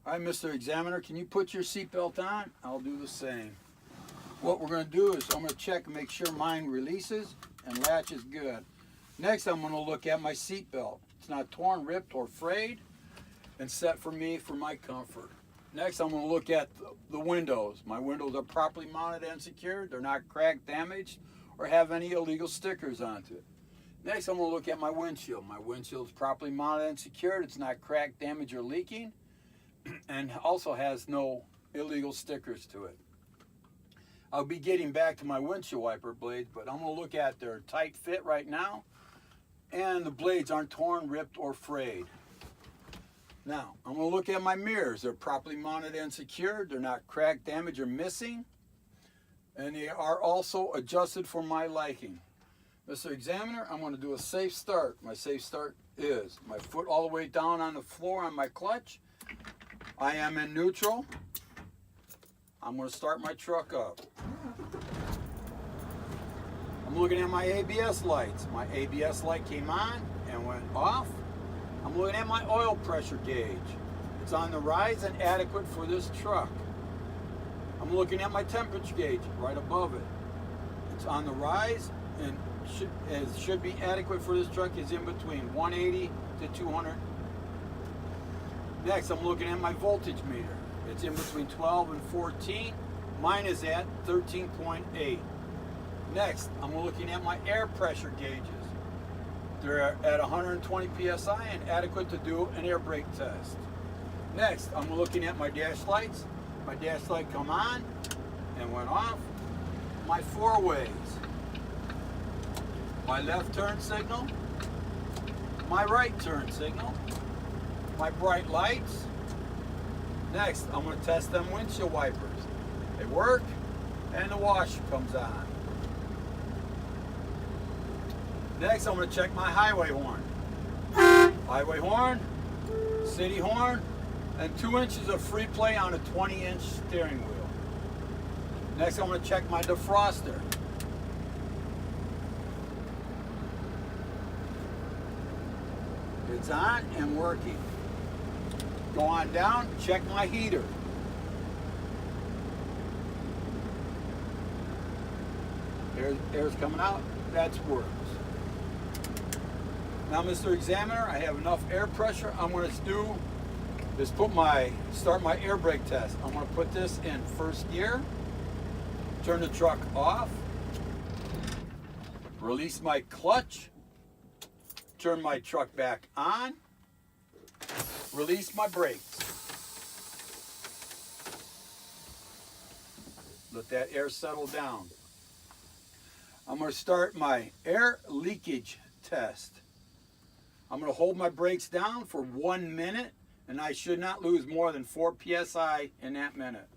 All right, Mr. Examiner, can you put your seatbelt on? I'll do the same. What we're going to do is I'm going to check and make sure mine releases and latches good. Next, I'm going to look at my seatbelt. It's not torn, ripped, or frayed, and set for me for my comfort. Next, I'm going to look at the windows. My windows are properly mounted and secured. They're not cracked, damaged, or have any illegal stickers onto it. Next, I'm going to look at my windshield. My windshield is properly mounted and secured. It's not cracked, damaged, or leaking, and also has no illegal stickers to it. I'll be getting back to my windshield wiper blades, but I'm going to look at their tight fit right now, and the blades aren't torn, ripped, or frayed. Now, I'm going to look at my mirrors. They're properly mounted and secured. They're not cracked, damaged, or missing, and they are also adjusted for my liking. Mr. Examiner, I'm going to do a safe start. My safe start is my foot all the way down on the floor on my clutch. I am in neutral. I'm going to start my truck up. I'm looking at my ABS lights. My ABS light came on and went off. I'm looking at my oil pressure gauge. It's on the rise and adequate for this truck. I'm looking at my temperature gauge right above it. It's on the rise and should be adequate for this truck. Is in between 180 to 200. Next, I'm looking at my voltage meter. It's in between 12 and 14. Mine is at 13.8. Next, I'm looking at my air pressure gauges. They're at 120 psi and adequate to do an air brake test. Next, I'm looking at my dash lights. My dash light come on and went off. My four ways. My left turn signal. My right turn signal. My bright lights. Next, I'm going to test them windshield wipers. They work, and the wash comes on. Next, I'm going to check my highway horn. Highway horn, city horn, and 2 inches of free play on a 20-inch steering wheel. Next, I'm going to check my defroster. It's on and working. Go on down, check my heater. Air's coming out, that's works. Now, Mr. Examiner, I have enough air pressure. I'm going to do is start my air brake test. I'm going to put this in first gear, turn the truck off, release my clutch, turn my truck back on, release my brakes. Let that air settle down. I'm going to start my air leakage test. I'm going to hold my brakes down for 1 minute, and I should not lose more than 4 psi in that minute.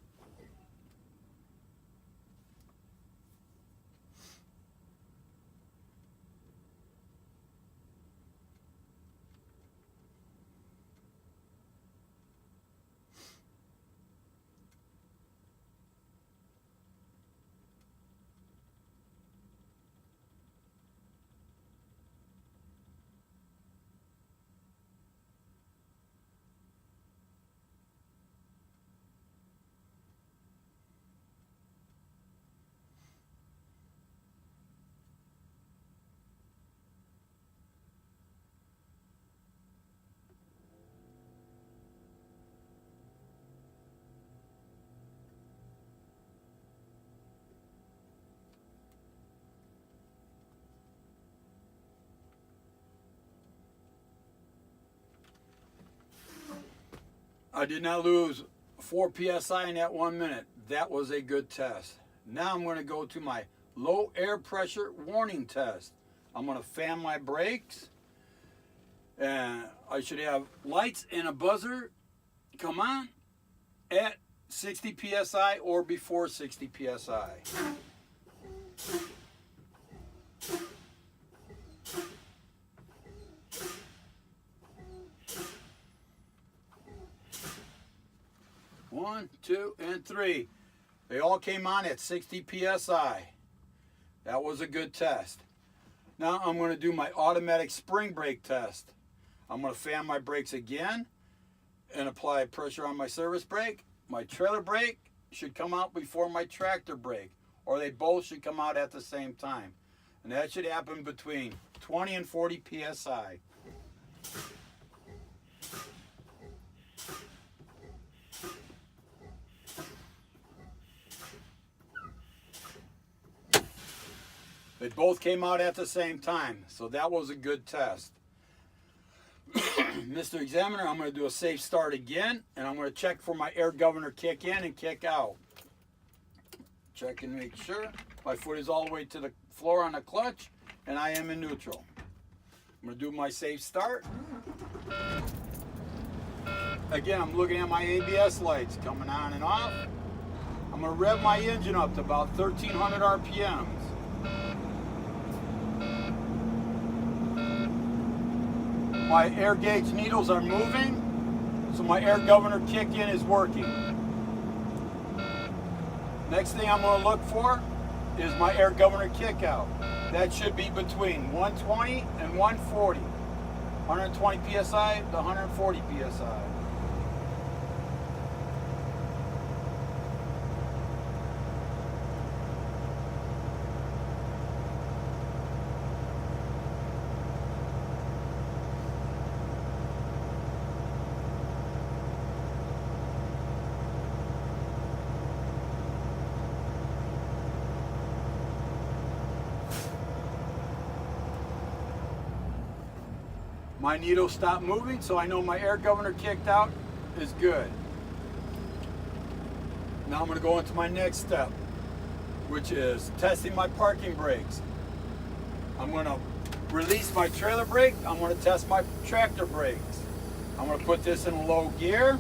I did not lose 4 psi in that 1 minute. That was a good test. Now I'm going to go to my low air pressure warning test. I'm going to fan my brakes, and I should have lights and a buzzer come on at 60 psi or before 60 psi. One, two, and three. They all came on at 60 psi. That was a good test. Now I'm going to do my automatic spring brake test. I'm going to fan my brakes again, and apply pressure on my service brake, my trailer brake should come out before my tractor brake, or they both should come out at the same time. And that should happen between 20 and 40 psi. They both came out at the same time, so that was a good test. Mr. Examiner, I'm going to do a safe start again, and I'm going to check for my air governor kick in and kick out. Check and make sure my foot is all the way to the floor on the clutch, and I am in neutral. I'm going to do my safe start. Again, I'm looking at my ABS lights coming on and off. I'm going to rev my engine up to about 1,300 RPMs. My air gauge needles are moving, so my air governor kick-in is working. Next thing I'm going to look for is my air governor kick-out. That should be between 120 and 140. 120 psi to 140 psi. My needle stopped moving, so I know my air governor kicked out is good. Now I'm going to go into my next step, which is testing my parking brakes. I'm going to release my trailer brake. I'm going to test my tractor brakes. I'm going to put this in low gear.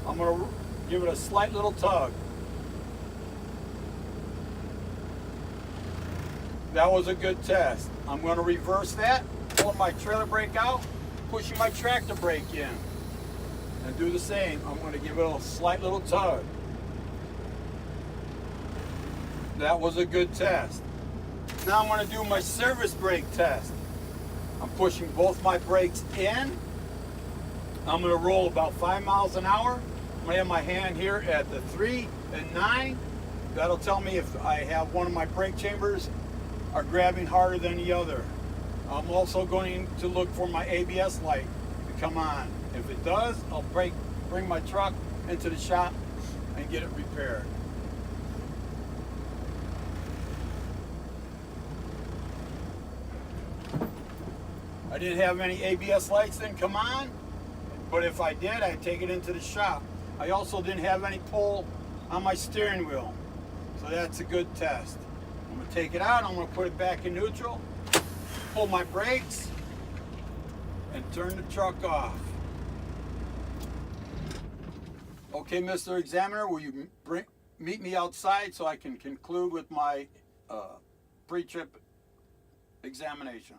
I'm going to give it a slight little tug. That was a good test. I'm going to reverse that. Pull my trailer brake out, pushing my tractor brake in, and do the same. I'm going to give it a slight little tug. That was a good test. Now I'm going to do my service brake test. I'm pushing both my brakes in. I'm going to roll about 5 miles an hour. I'm going to have my hand here at the 3 and 9. That'll tell me if I have one of my brake chambers are grabbing harder than the other. I'm also going to look for my ABS light to come on. If it does, I'll bring my truck into the shop and get it repaired. I didn't have any ABS lights then come on, but if I did, I'd take it into the shop. I also didn't have any pull on my steering wheel, so that's a good test. I'm going to take it out, I'm going to put it back in neutral, pull my brakes, and turn the truck off. Okay, Mr. Examiner, will you meet me outside so I can conclude with my pre-trip examination?